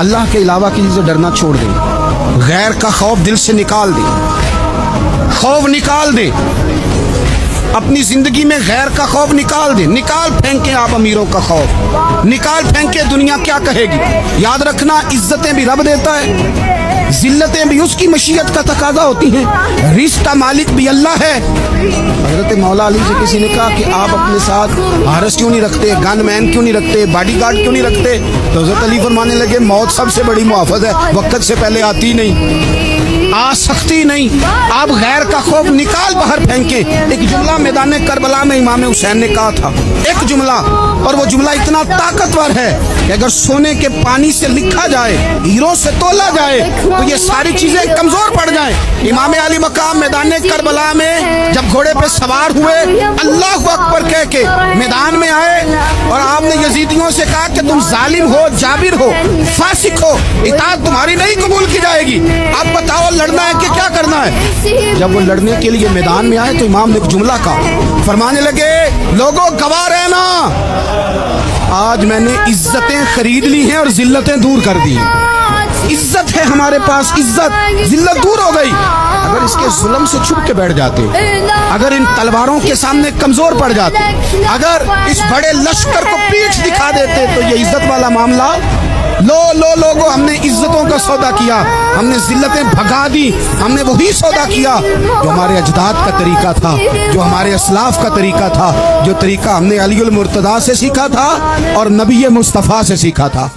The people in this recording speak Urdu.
اللہ کے علاوہ کسی سے ڈرنا چھوڑ دیں, غیر کا خوف دل سے نکال دیں, خوف نکال دیں اپنی زندگی میں, غیر کا خوف نکال دیں, نکال پھینکیں آپ امیروں کا خوف, نکال پھینکیں دنیا کیا کہے گی. یاد رکھنا عزتیں بھی رب دیتا ہے, ذلتیں بھی اس کی مشیت کا تقاضا ہوتی ہیں, رزق کا مالک بھی اللہ ہے. حضرت مولا علی سے کسی نے کہا کہ آپ اپنے ساتھ حارس کیوں نہیں رکھتے, گن مین کیوں نہیں رکھتے, باڈی گارڈ کیوں نہیں رکھتے؟ تو حضرت علی فرمانے لگے موت سب سے بڑی محافظ ہے, وقت سے پہلے آتی نہیں, آ سکتی نہیں. آپ غیر کا خوف نکال باہر پھینکیں. ایک جملہ میدان کربلا میں امام حسین نے کہا تھا, ایک جملہ, اور وہ جملہ اتنا طاقتور ہے کہ اگر سونے کے پانی سے لکھا جائے, ہیروں سے تولا جائے, تو یہ ساری چیزیں کمزور پڑ جائیں. امام علی مقام میدان کربلا میں جب گھوڑے پہ سوار ہوئے, اللہ اکبر کہہ کے میدان میں آئے, اور آپ نے یزیدیوں سے کہا کہ تم ظالم ہو, جابر ہو, فاسق ہو, اطاعت تمہاری نہیں قبول کی جائے گی, آپ بتاؤ لڑنا ہے کہ کیا کرنا ہے. جب وہ لڑنے کے لیے میدان میں آئے تو امام نے ایک جملہ کہا, فرمانے لگے لوگوں گواہ رہنا, آج میں نے عزتیں خرید لی ہیں اور ذلتیں دور کر دی. عزت ہے ہمارے پاس, عزت, ذلت دور ہو گئی. اگر اس کے ظلم سے چھپ کے بیٹھ جاتے, اگر ان تلواروں کے سامنے کمزور پڑ جاتے, اگر اس بڑے لشکر کو پیٹھ دکھا دیتے, تو یہ عزت والا معاملہ لوگوں ہم نے عزتوں کا سودا کیا, ہم نے ذلتیں بھگا دی, ہم نے وہی سودا کیا جو ہمارے اجداد کا طریقہ تھا, جو ہمارے اسلاف کا طریقہ تھا, جو طریقہ ہم نے علی المرتضیٰ سے سیکھا تھا اور نبی مصطفیٰ سے سیکھا تھا.